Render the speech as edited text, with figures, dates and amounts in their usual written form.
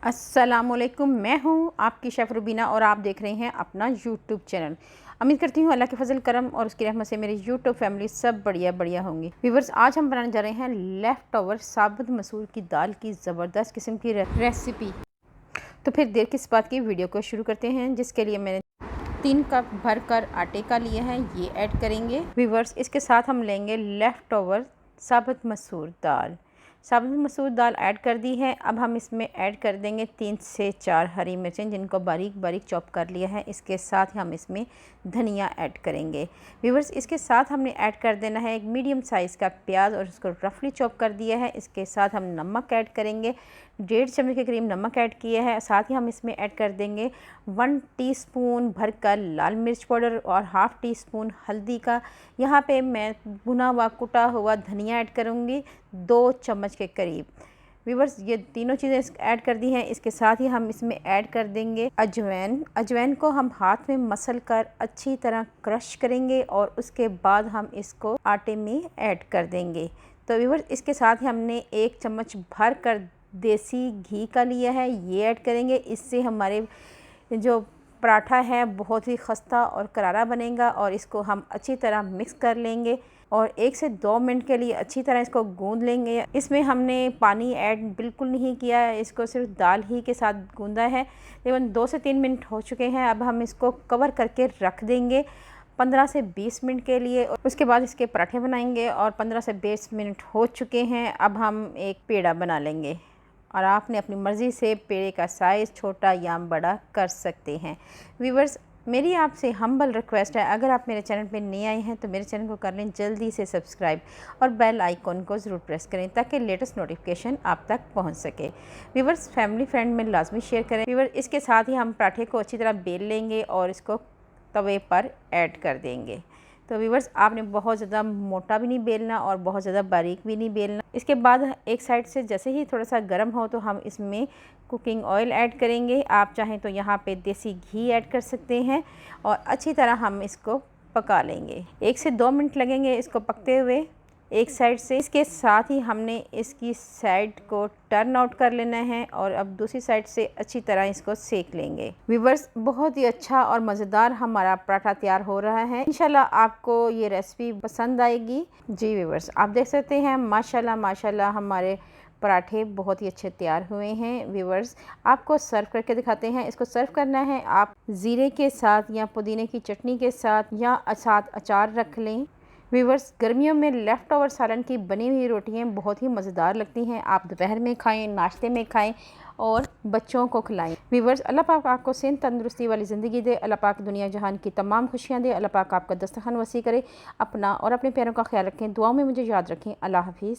अस्सलामुअलैकुम, मैं हूँ आपकी शेफ़ रुबीना और आप देख रहे हैं अपना यूट्यूब चैनल। उम्मीद करती हूँ अल्लाह के फजल करम और उसकी रहमत से मेरी यूट्यूब फैमिली सब बढ़िया होंगी। व्यूवर्स, आज हम बनाने जा रहे हैं लेफ़्ट ओवर साबुत मसूर की दाल की ज़बरदस्त किस्म की रेसिपी। तो फिर देर किस बात की, वीडियो को शुरू करते हैं। जिसके लिए मैंने 3 कप भरकर आटे का लिए हैं, ये ऐड करेंगे। व्यूवर्स, इसके साथ हम लेंगे लेफ़्ट ओवर साबुत मसूर दाल। साबुत मसूर दाल ऐड कर दी है। अब हम इसमें ऐड कर देंगे 3 से 4 हरी मिर्चें जिनको बारीक बारीक चॉप कर लिया है। इसके साथ हम इसमें धनिया ऐड करेंगे। व्यूवर्स, इसके साथ हमने ऐड कर देना है एक मीडियम साइज़ का प्याज और उसको रफली चॉप कर दिया है। इसके साथ हम नमक ऐड करेंगे, 1.5 चम्मच के करीब नमक ऐड किया है। साथ ही हम इसमें ऐड कर देंगे 1 टीस्पून भरकर लाल मिर्च पाउडर और हाफ़ टी स्पून हल्दी का। यहाँ पे मैं भुना हुआ कुटा हुआ धनिया ऐड करूँगी 2 चम्मच के करीब। व्यूवर्स, ये तीनों चीज़ें ऐड कर दी हैं। इसके साथ ही हम इसमें ऐड कर देंगे अजवाइन। अजवाइन को हम हाथ में मसल कर अच्छी तरह क्रश करेंगे और उसके बाद हम इसको आटे में ऐड कर देंगे। तो व्यूवर्स, इसके साथ ही हमने 1 चम्मच भर कर देसी घी का लिया है, ये ऐड करेंगे। इससे हमारे जो पराठा है बहुत ही खस्ता और करारा बनेगा और इसको हम अच्छी तरह मिक्स कर लेंगे और 1 से 2 मिनट के लिए अच्छी तरह इसको गूंद लेंगे। इसमें हमने पानी ऐड बिल्कुल नहीं किया है, इसको सिर्फ दाल ही के साथ गूंदा है। तकरीबन 2 से 3 मिनट हो चुके हैं। अब हम इसको कवर करके रख देंगे 15 से 20 मिनट के लिए। उसके बाद इसके पराठे बनाएंगे और 15 से 20 मिनट हो चुके हैं। अब हम एक पेड़ा बना लेंगे और आपने अपनी मर्ज़ी से पेड़े का साइज़ छोटा या बड़ा कर सकते हैं। व्यूवर्स, मेरी आपसे हम्बल रिक्वेस्ट है, अगर आप मेरे चैनल पे नए आए हैं तो मेरे चैनल को कर लें जल्दी से सब्सक्राइब और बेल आइकॉन को ज़रूर प्रेस करें ताकि लेटेस्ट नोटिफिकेशन आप तक पहुंच सके। व्यूवर्स, फैमिली फ्रेंड में लाजमी शेयर करें। व्यूवर्स, इसके साथ ही हम पराठे को अच्छी तरह बेल लेंगे और इसको तवे पर ऐड कर देंगे। तो व्यूवर्स, आपने बहुत ज़्यादा मोटा भी नहीं बेलना और बहुत ज़्यादा बारीक भी नहीं बेलना। इसके बाद एक साइड से जैसे ही थोड़ा सा गर्म हो तो हम इसमें कुकिंग ऑयल ऐड करेंगे। आप चाहें तो यहाँ पे देसी घी ऐड कर सकते हैं और अच्छी तरह हम इसको पका लेंगे। 1 से 2 मिनट लगेंगे इसको पकते हुए एक साइड से। इसके साथ ही हमने इसकी साइड को टर्न आउट कर लेना है और अब दूसरी साइड से अच्छी तरह इसको सेक लेंगे। व्यूवर्स, बहुत ही अच्छा और मज़ेदार हमारा पराठा तैयार हो रहा है। इंशाल्लाह आपको ये रेसिपी पसंद आएगी। जी व्यूवर्स, आप देख सकते हैं माशाल्लाह हमारे पराठे बहुत ही अच्छे तैयार हुए हैं। व्यूवर्स, आपको सर्व करके दिखाते हैं। इसको सर्व करना है आप ज़ीरे के साथ या पुदीने की चटनी के साथ या साथ अचार रख लें। व्यूवर्स, गर्मियों में लेफ़्ट ओवर सालन की बनी हुई रोटियां बहुत ही मज़ेदार लगती हैं। आप दोपहर में खाएं, नाश्ते में खाएं और बच्चों को खिलाएं। व्यूवर्स, अल्लाह पाक आपको सेहत तंदुरुस्ती वाली ज़िंदगी दे। अल्लाह पाक दुनिया जहान की तमाम खुशियां दे। अल्लाह पाक आपका दस्तरखान वसी करे। अपना और अपने प्यारों का ख्याल रखें। दुआओं में मुझे याद रखें। अल्लाह हाफिज़।